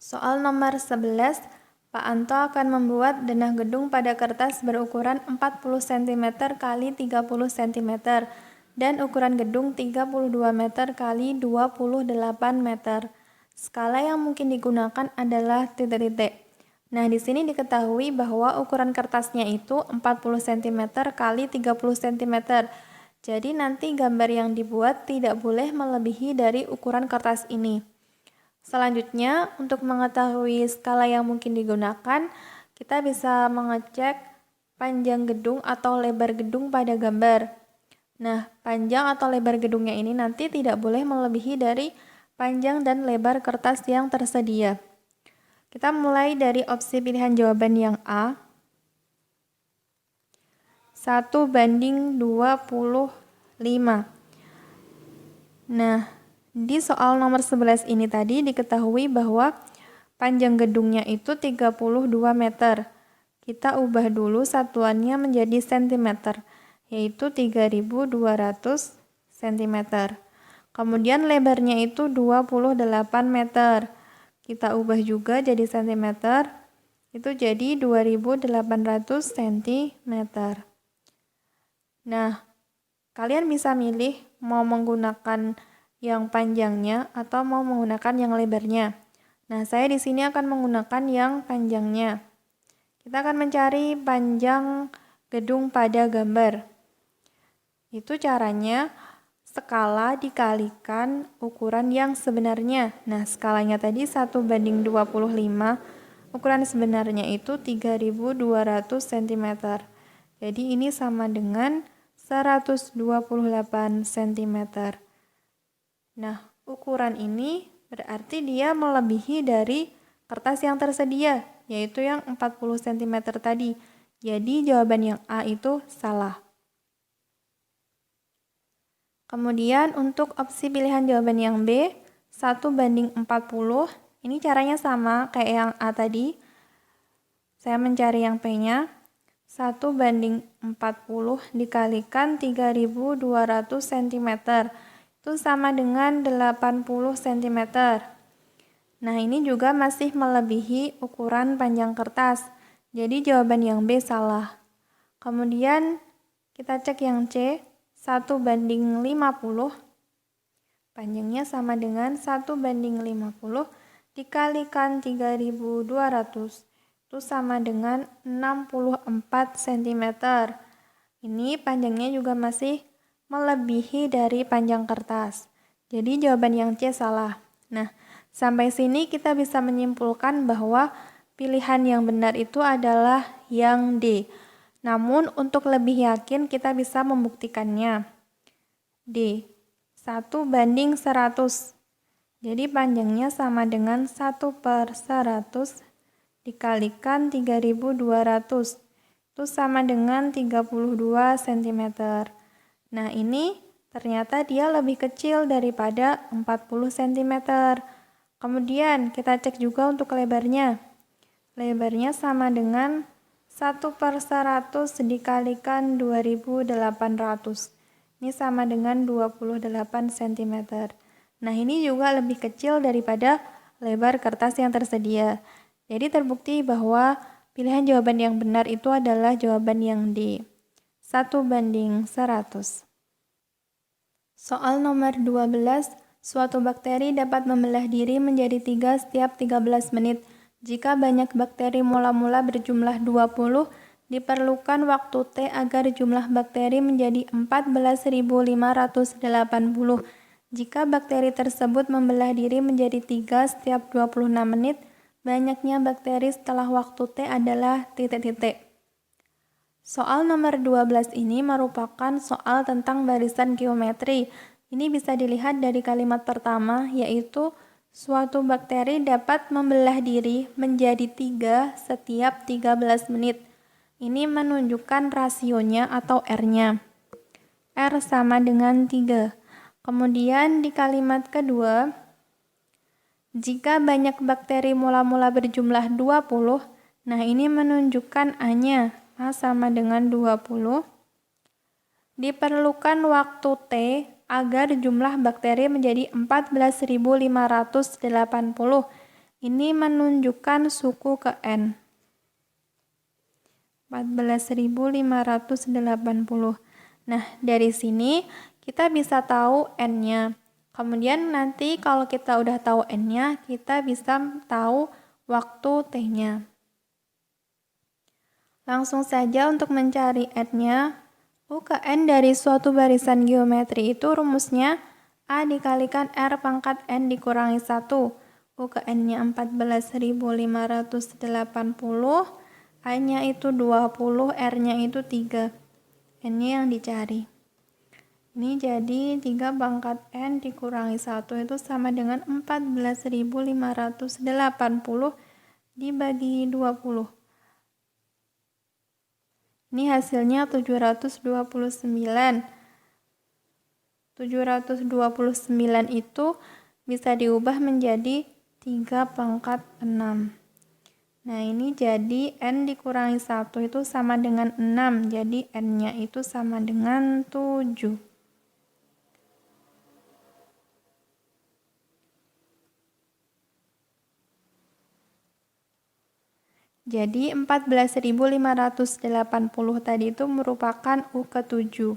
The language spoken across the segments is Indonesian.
Soal nomor 11, Pak Anto akan membuat denah gedung pada kertas berukuran 40 cm x 30 cm dan ukuran gedung 32 meter x 28 meter. Skala yang mungkin digunakan adalah titik-titik. Nah, di sini diketahui bahwa ukuran kertasnya itu 40 cm x 30 cm. Jadi nanti gambar yang dibuat tidak boleh melebihi dari ukuran kertas ini. Selanjutnya, untuk mengetahui skala yang mungkin digunakan, kita bisa mengecek panjang gedung atau lebar gedung pada gambar. Nah, panjang atau lebar gedungnya ini nanti tidak boleh melebihi dari panjang dan lebar kertas yang tersedia. Kita mulai dari opsi pilihan jawaban yang A. 1:25. Nah, di soal nomor 11 ini tadi diketahui bahwa panjang gedungnya itu 32 meter. Kita ubah dulu satuannya menjadi cm, yaitu 3200 cm. Kemudian lebarnya itu 28 meter. Kita ubah juga jadi cm, itu jadi 2800 cm. Nah, kalian bisa milih mau menggunakan yang panjangnya atau mau menggunakan yang lebarnya. Nah, saya di sini akan menggunakan yang panjangnya. Kita akan mencari panjang gedung pada gambar. Itu caranya skala dikalikan ukuran yang sebenarnya. Nah, skalanya tadi 1:25, ukuran sebenarnya itu 3200 cm. Jadi ini sama dengan 128 cm. Nah, ukuran ini berarti dia melebihi dari kertas yang tersedia, yaitu yang 40 cm tadi. Jadi jawaban yang A itu salah. Kemudian untuk opsi pilihan jawaban yang B, 1:40. Ini caranya sama kayak yang A tadi. Saya mencari yang P-nya. 1:40 dikalikan 3200 cm. Itu sama dengan 80 cm. Nah, ini juga masih melebihi ukuran panjang kertas. Jadi jawaban yang B salah. Kemudian kita cek yang C, 1:50. Panjangnya sama dengan 1:50 dikalikan 3200. Itu sama dengan 64 cm. Ini panjangnya juga masih melebihi dari panjang kertas. Jadi jawaban yang C salah. Nah, sampai sini kita bisa menyimpulkan bahwa pilihan yang benar itu adalah yang D. Namun untuk lebih yakin kita bisa membuktikannya. D, 1:100. Jadi panjangnya sama dengan 1/100 dikalikan 3200. Itu sama dengan 32 cm. Nah, ini ternyata dia lebih kecil daripada 40 cm. Kemudian kita cek juga untuk lebarnya. Lebarnya sama dengan 1/100 dikalikan 2800. Ini sama dengan 28 cm. Nah, ini juga lebih kecil daripada lebar kertas yang tersedia. Jadi terbukti bahwa pilihan jawaban yang benar itu adalah jawaban yang D, 1:100. Soal nomor 12, suatu bakteri dapat membelah diri menjadi 3 setiap 13 menit. Jika banyak bakteri mula-mula berjumlah 20, diperlukan waktu T agar jumlah bakteri menjadi 14.580. Jika bakteri tersebut membelah diri menjadi 3 setiap 26 menit, banyaknya bakteri setelah waktu T adalah titik-titik. Soal nomor 12 ini merupakan soal tentang barisan geometri. Ini bisa dilihat dari kalimat pertama, yaitu suatu bakteri dapat membelah diri menjadi 3 setiap 13 menit. Ini menunjukkan rasionya atau R-nya. R sama dengan 3. Kemudian di kalimat kedua, jika banyak bakteri mula-mula berjumlah 20, nah ini menunjukkan A-nya. A sama dengan 20. Diperlukan waktu T agar jumlah bakteri menjadi 14.580. Ini menunjukkan suku ke N. 14.580. Nah, dari sini kita bisa tahu N-nya. Kemudian nanti kalau kita udah tahu N-nya, kita bisa tahu waktu T-nya. Langsung saja untuk mencari N-nya, U ke N dari suatu barisan geometri itu rumusnya A dikalikan R pangkat N dikurangi 1. U ke N-nya 14.580, A-nya itu 20, R-nya itu 3. N-nya yang dicari. Ini jadi 3 pangkat N dikurangi 1 itu sama dengan 14.580 dibagi 20. Ini hasilnya 729. 729 itu bisa diubah menjadi 3 pangkat 6. Nah, ini jadi N dikurangi 1 itu sama dengan 6. Jadi N-nya itu sama dengan 7. Jadi 14.580 tadi itu merupakan U ke 7.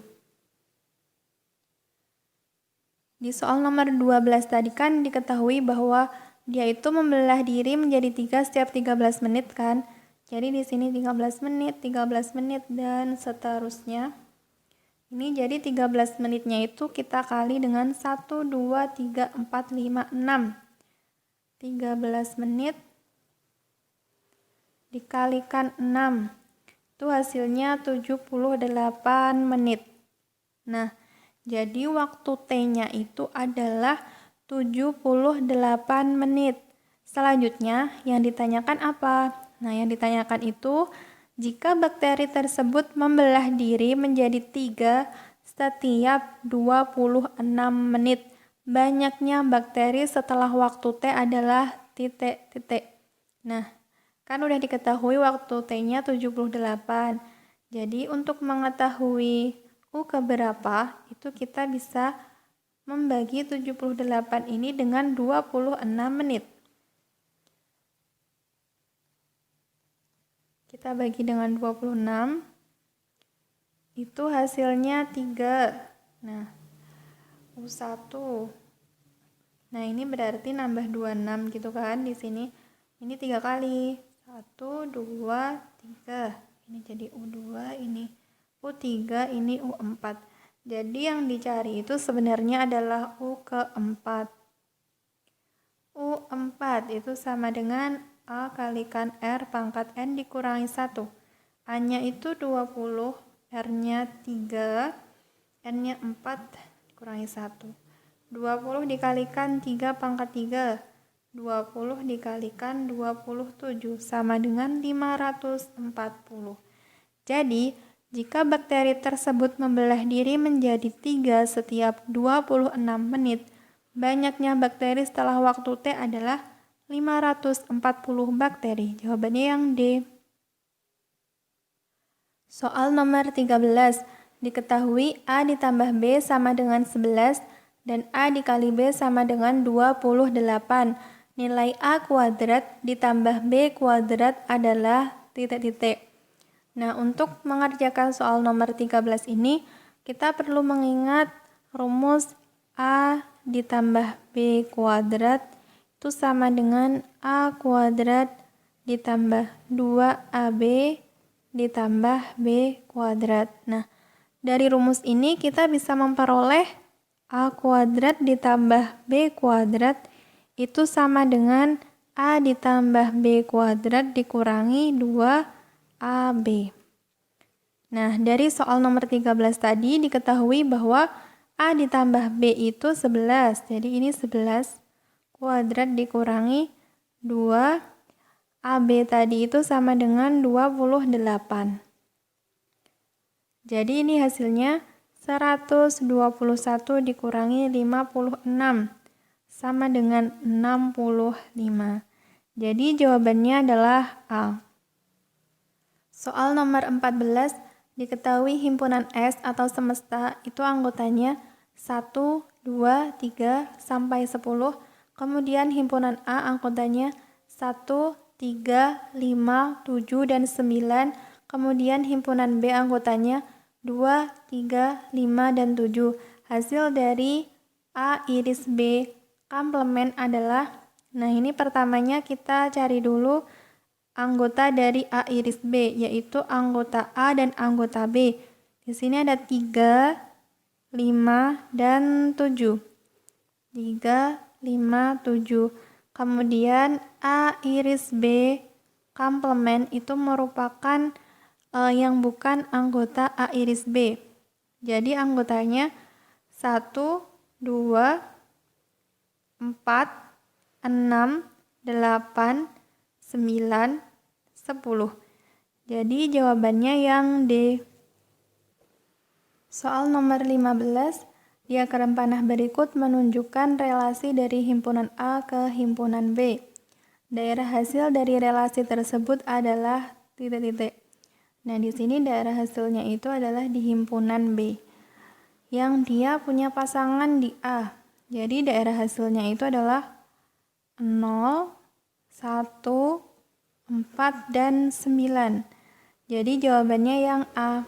Di soal nomor 12 tadi kan diketahui bahwa dia itu membelah diri menjadi 3 setiap 13 menit kan. Jadi di sini 13 menit, 13 menit, dan seterusnya. Ini jadi 13 menitnya itu kita kali dengan 1, 2, 3, 4, 5, 6. 13 menit dikalikan 6. Itu hasilnya 78 menit. Nah, jadi waktu T-nya itu adalah 78 menit. Selanjutnya, yang ditanyakan apa? Nah, yang ditanyakan itu, jika bakteri tersebut membelah diri menjadi 3 setiap 26 menit, banyaknya bakteri setelah waktu T adalah titik-titik. Nah, kan udah diketahui waktu T-nya 78. Jadi, untuk mengetahui U keberapa, itu kita bisa membagi 78 ini dengan 26 menit. Kita bagi dengan 26, itu hasilnya 3. Nah, U1. Nah, ini berarti nambah 26 gitu kan di sini. Ini 3 kali. 1, 2, 3. Ini jadi U2, ini U3, ini U4. Jadi yang dicari itu sebenarnya adalah U keempat. U4 itu sama dengan A kalikan R pangkat N dikurangi 1. A-nya itu 20, R-nya 3, N-nya 4 dikurangi 1. 20 dikalikan 3 pangkat 3. 20 dikalikan 27 sama dengan 540. Jadi, jika bakteri tersebut membelah diri menjadi 3 setiap 26 menit, banyaknya bakteri setelah waktu T adalah 540 bakteri. Jawabannya yang D. Soal nomor 13. Diketahui A ditambah B sama dengan 11 dan A dikali B sama dengan 28. Nilai A kuadrat ditambah B kuadrat adalah titik-titik. Nah, untuk mengerjakan soal nomor 13 ini, kita perlu mengingat rumus A ditambah B kuadrat itu sama dengan A kuadrat ditambah 2AB ditambah B kuadrat. Nah, dari rumus ini kita bisa memperoleh A kuadrat ditambah B kuadrat itu sama dengan A ditambah B kuadrat dikurangi 2AB. Nah, dari soal nomor 13 tadi diketahui bahwa A ditambah B itu 11. Jadi ini 11 kuadrat dikurangi 2. AB tadi itu sama dengan 28. Jadi ini hasilnya 121 dikurangi 56 sama dengan 65. Jadi jawabannya adalah A. Soal nomor 14, diketahui himpunan S atau semesta itu anggotanya 1, 2, 3, sampai 10. Kemudian himpunan A anggotanya 1, 3, 5, 7, dan 9. Kemudian himpunan B anggotanya 2, 3, 5, dan 7. Hasil dari A iris B komplement adalah, nah ini pertamanya kita cari dulu anggota dari A iris B, yaitu anggota A dan anggota B. Di sini ada 3, 5, dan 7. 3, 5, 7. Kemudian A iris B komplement itu merupakan yang bukan anggota A iris B. Jadi anggotanya 1, 2, 4, 6, 8, 9, 10. Jadi jawabannya yang D. Soal nomor 15. Diagram panah berikut menunjukkan relasi dari himpunan A ke himpunan B. Daerah hasil dari relasi tersebut adalah titik-titik. Nah, di sini daerah hasilnya itu adalah di himpunan B, yang dia punya pasangan di A. Jadi daerah hasilnya itu adalah 0, 1, 4, dan 9. Jadi jawabannya yang A.